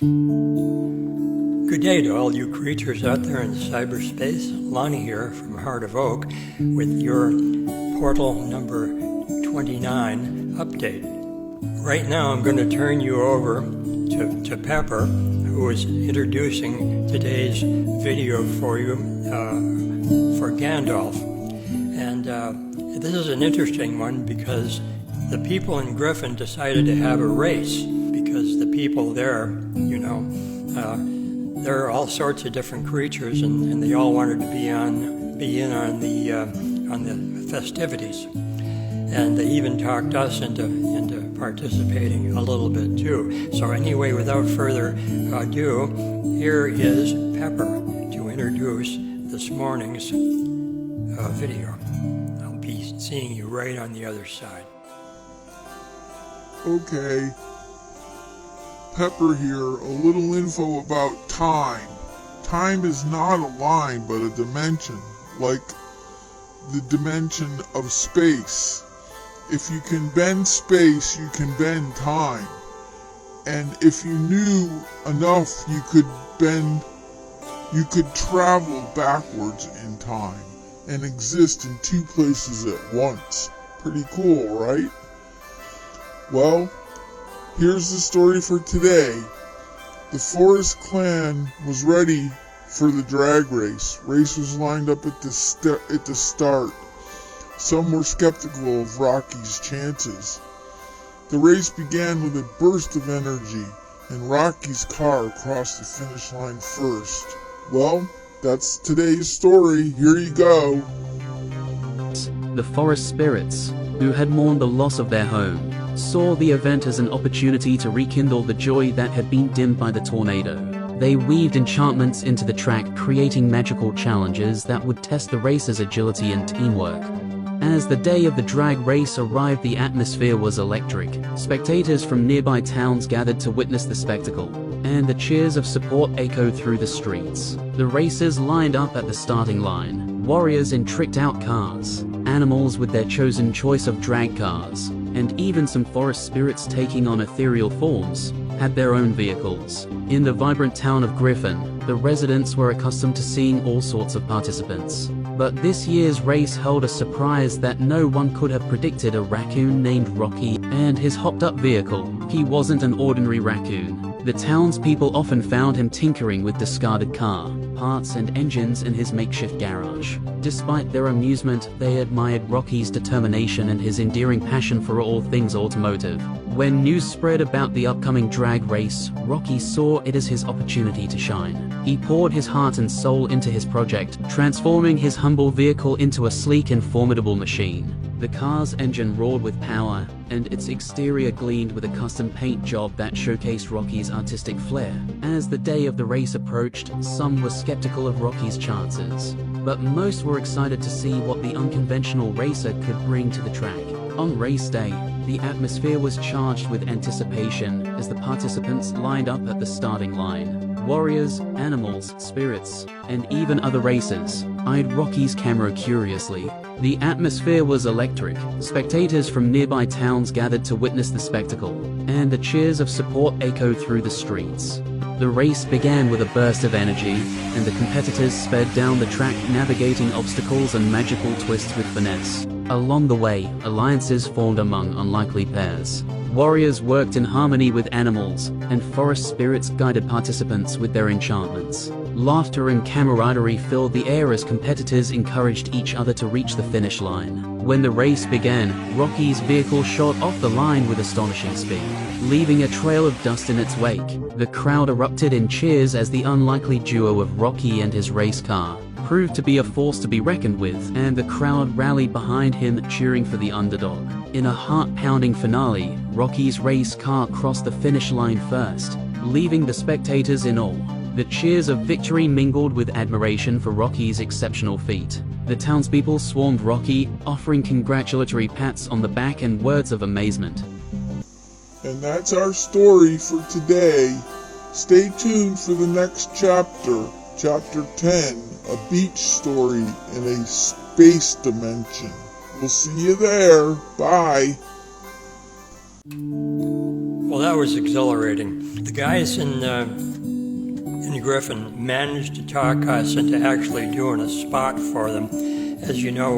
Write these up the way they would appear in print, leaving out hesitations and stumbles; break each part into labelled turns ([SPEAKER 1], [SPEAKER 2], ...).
[SPEAKER 1] Good day to all you creatures out there in cyberspace. Lonnie here from Heart of Oak with your portal number 29 update. Right now I'm going to turn you over to Pepper, who is introducing today's video for you for Gandalf. And this is an interesting one because the people in Griffen decided to have a race because the people there, there are all sorts of different creatures, and they all wanted to be in on the festivities, and they even talked us into participating a little bit too. So anyway, without further ado, here is Pepper to introduce this morning's video. I'll be seeing you right on the other side.
[SPEAKER 2] Okay. Pepper here, a little info about time. Time is not a line, but a dimension, like the dimension of space. If you can bend space, you can bend time. And if you knew enough, you could travel backwards in time and exist in two places at once. Pretty cool, right? Well, here's the story for today. The Forest Clan was ready for the drag race. Race was lined up at the start. Some were skeptical of Rocky's chances. The race began with a burst of energy, and Rocky's car crossed the finish line first. Well, that's today's story. Here you go.
[SPEAKER 3] The forest spirits, who had mourned the loss of their home, saw the event as an opportunity to rekindle the joy that had been dimmed by the tornado. They weaved enchantments into the track, creating magical challenges that would test the racer's agility and teamwork. As the day of the drag race arrived, the atmosphere was electric. Spectators from nearby towns gathered to witness the spectacle, and the cheers of support echoed through the streets. The racers lined up at the starting line, warriors in tricked-out cars, animals with their chosen choice of drag cars, and even some forest spirits taking on ethereal forms had their own vehicles. In the vibrant town of Griffen, the residents were accustomed to seeing all sorts of participants. But this year's race held a surprise that no one could have predicted: a raccoon named Rocky and his hopped-up vehicle. He wasn't an ordinary raccoon. The townspeople often found him tinkering with discarded car parts and engines in his makeshift garage. Despite their amusement, they admired Rocky's determination and his endearing passion for all things automotive. When news spread about the upcoming drag race, Rocky saw it as his opportunity to shine. He poured his heart and soul into his project, transforming his humble vehicle into a sleek and formidable machine. The car's engine roared with power, and its exterior gleamed with a custom paint job that showcased Rocky's artistic flair. As the day of the race approached, some were skeptical of Rocky's chances, but most were excited to see what the unconventional racer could bring to the track. On race day, the atmosphere was charged with anticipation as the participants lined up at the starting line. Warriors, animals, spirits, and even other racers eyed Rocky's camera curiously. The atmosphere was electric. Spectators from nearby towns gathered to witness the spectacle, and the cheers of support echoed through the streets. The race began with a burst of energy, and the competitors sped down the track, navigating obstacles and magical twists with finesse. Along the way, alliances formed among unlikely pairs. Warriors worked in harmony with animals, and forest spirits guided participants with their enchantments. Laughter and camaraderie filled the air as competitors encouraged each other to reach the finish line. When the race began, Rocky's vehicle shot off the line with astonishing speed, leaving a trail of dust in its wake. The crowd erupted in cheers as the unlikely duo of Rocky and his race car proved to be a force to be reckoned with, and the crowd rallied behind him, cheering for the underdog. In a heart-pounding finale, Rocky's race car crossed the finish line first, leaving the spectators in awe. The cheers of victory mingled with admiration for Rocky's exceptional feat. The townspeople swarmed Rocky, offering congratulatory pats on the back and words of amazement.
[SPEAKER 2] And that's our story for today. Stay tuned for the next chapter, Chapter 10, a beach story in a space dimension. We'll see you there. Bye.
[SPEAKER 1] Well, that was exhilarating. The guys in Griffen managed to talk us into actually doing a spot for them. As you know,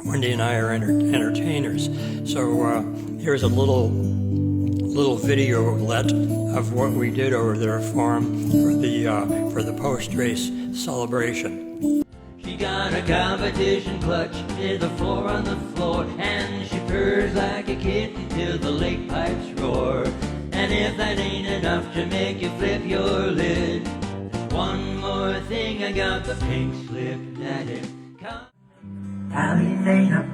[SPEAKER 1] Wendy and I are entertainers, so here's a little videolet of what we did over there for them for the post-race celebration.
[SPEAKER 4] She got a competition clutch to the floor on the floor, and she purrs like a kitten till the lake pipes roar. And if that ain't enough to make you flip your lid, one more thing, I got the pink slip that it comes. Alligator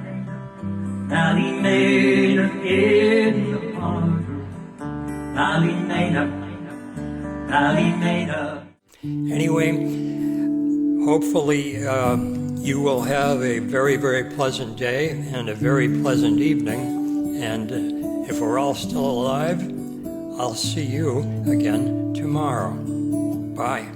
[SPEAKER 4] in the pond. Alligator.
[SPEAKER 1] Anyway, hopefully you will have a very, very pleasant day and a very pleasant evening. And if we're all still alive, I'll see you again tomorrow. Bye.